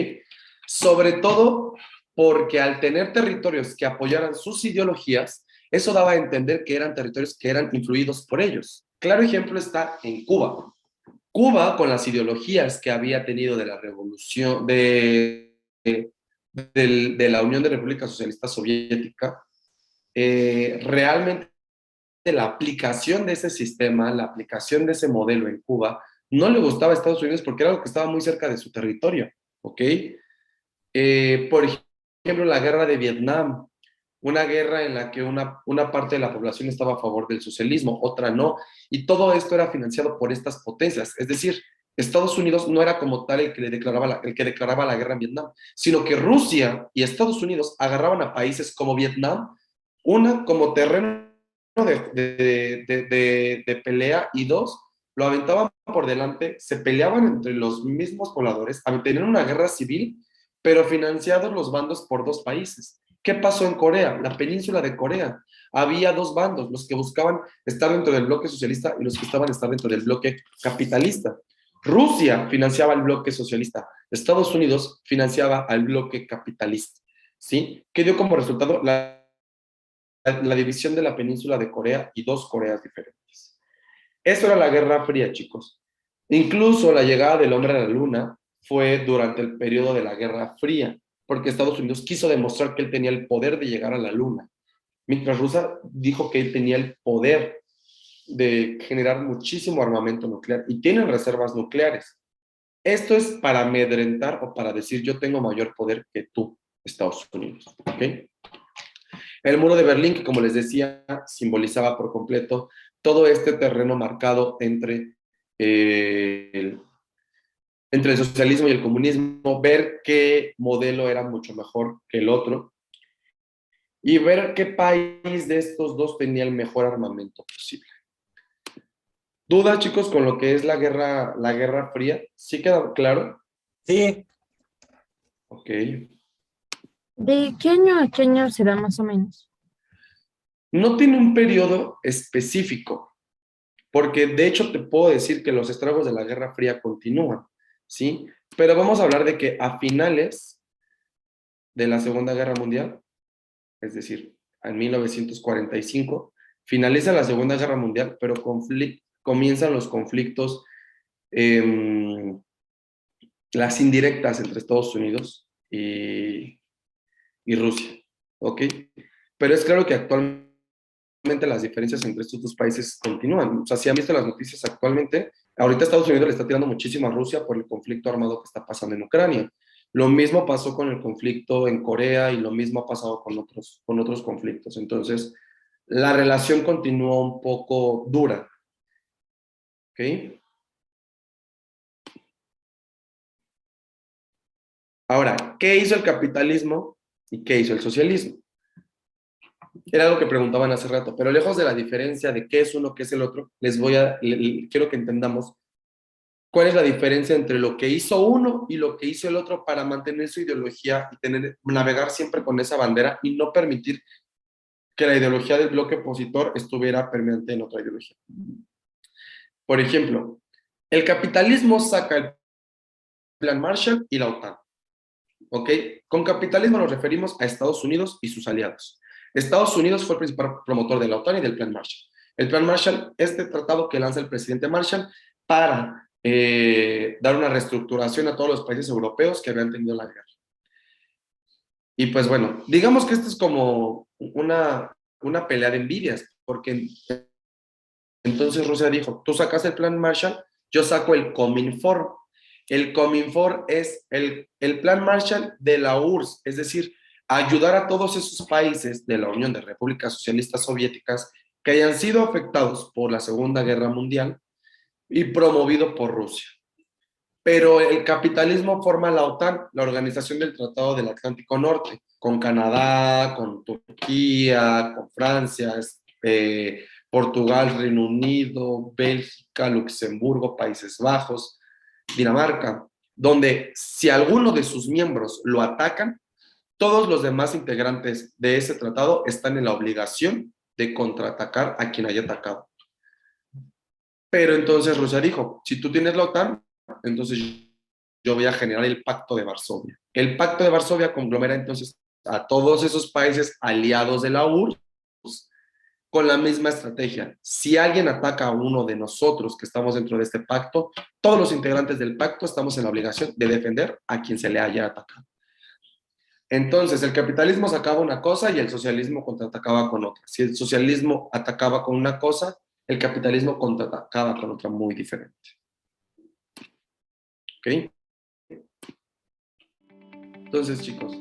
Speaker 1: Sobre todo porque al tener territorios que apoyaran sus ideologías, eso daba a entender que eran territorios que eran influidos por ellos. Claro ejemplo está en Cuba. Cuba, con las ideologías que había tenido de la revolución, de la Unión de República Socialista Soviética, realmente la aplicación de ese sistema, la aplicación de ese modelo en Cuba, no le gustaba a Estados Unidos porque era algo que estaba muy cerca de su territorio, ¿ok? Por ejemplo, la guerra de Vietnam, una guerra en la que una parte de la población estaba a favor del socialismo, otra no, y todo esto era financiado por estas potencias, es decir, Estados Unidos no era como tal el que declaraba la guerra en Vietnam, sino que Rusia y Estados Unidos agarraban a países como Vietnam, una como terreno de pelea, y dos, lo aventaban por delante, se peleaban entre los mismos pobladores, tenían una guerra civil, pero financiados los bandos por dos países. ¿Qué pasó en Corea? La península de Corea. Había dos bandos, los que buscaban estar dentro del bloque socialista y los que estaban estar dentro del bloque capitalista. Rusia financiaba al bloque socialista, Estados Unidos financiaba al bloque capitalista, ¿sí? ¿Qué dio como resultado? La división de la península de Corea y dos Coreas diferentes. Eso era la Guerra Fría, chicos. Incluso la llegada del hombre a la luna fue durante el periodo de la Guerra Fría, porque Estados Unidos quiso demostrar que él tenía el poder de llegar a la luna, mientras Rusia dijo que él tenía el poder de generar muchísimo armamento nuclear y tienen reservas nucleares. Esto es para amedrentar o para decir yo tengo mayor poder que tú, Estados Unidos. ¿Ok? El muro de Berlín, que como les decía, simbolizaba por completo todo este terreno marcado entre el socialismo y el comunismo, ver qué modelo era mucho mejor que el otro y ver qué país de estos dos tenía el mejor armamento posible. ¿Dudas, chicos, con lo que es la Guerra Fría? ¿Sí queda claro?
Speaker 4: Sí,
Speaker 1: Ok.
Speaker 6: ¿De qué año a qué año se da más o menos?
Speaker 1: No tiene un periodo específico, porque de hecho te puedo decir que los estragos de la Guerra Fría continúan, ¿sí? Pero vamos a hablar de que a finales de la Segunda Guerra Mundial, es decir, en 1945, finaliza la Segunda Guerra Mundial, pero comienzan los conflictos, las indirectas entre Estados Unidos y Rusia, ¿ok? Pero es claro que actualmente las diferencias entre estos dos países continúan. O sea, si han visto las noticias actualmente, ahorita Estados Unidos le está tirando muchísimo a Rusia por el conflicto armado que está pasando en Ucrania. Lo mismo pasó con el conflicto en Corea y lo mismo ha pasado con otros conflictos. Entonces, la relación continúa un poco dura. ¿Ok? Ahora, ¿qué hizo el capitalismo y qué hizo el socialismo? Era algo que preguntaban hace rato, pero lejos de la diferencia de qué es uno, qué es el otro, quiero que entendamos cuál es la diferencia entre lo que hizo uno y lo que hizo el otro para mantener su ideología y navegar siempre con esa bandera y no permitir que la ideología del bloque opositor estuviera permeante en otra ideología. Por ejemplo, el capitalismo saca el Plan Marshall y la OTAN. ¿Ok? Con capitalismo nos referimos a Estados Unidos y sus aliados. Estados Unidos fue el principal promotor de la OTAN y del Plan Marshall. El Plan Marshall, este tratado que lanza el presidente Marshall para dar una reestructuración a todos los países europeos que habían tenido la guerra. Y pues bueno, digamos que esto es como una pelea de envidias, porque entonces Rusia dijo, tú sacas el Plan Marshall, yo saco el Cominform. El Cominform es el Plan Marshall de la URSS, es decir, ayudar a todos esos países de la Unión de Repúblicas Socialistas Soviéticas que hayan sido afectados por la Segunda Guerra Mundial y promovido por Rusia. Pero el capitalismo forma la OTAN, la Organización del Tratado del Atlántico Norte, con Canadá, con Turquía, con Francia, Portugal, Reino Unido, Bélgica, Luxemburgo, Países Bajos, Dinamarca, donde si alguno de sus miembros lo atacan, todos los demás integrantes de ese tratado están en la obligación de contraatacar a quien haya atacado. Pero entonces Rusia dijo, si tú tienes la OTAN, entonces yo voy a generar el Pacto de Varsovia. El Pacto de Varsovia conglomera entonces a todos esos países aliados de la URSS con la misma estrategia. Si alguien ataca a uno de nosotros que estamos dentro de este pacto, todos los integrantes del pacto estamos en la obligación de defender a quien se le haya atacado. Entonces, el capitalismo sacaba una cosa y el socialismo contraatacaba con otra. Si el socialismo atacaba con una cosa, el capitalismo contraatacaba con otra muy diferente. ¿Ok? Entonces, chicos,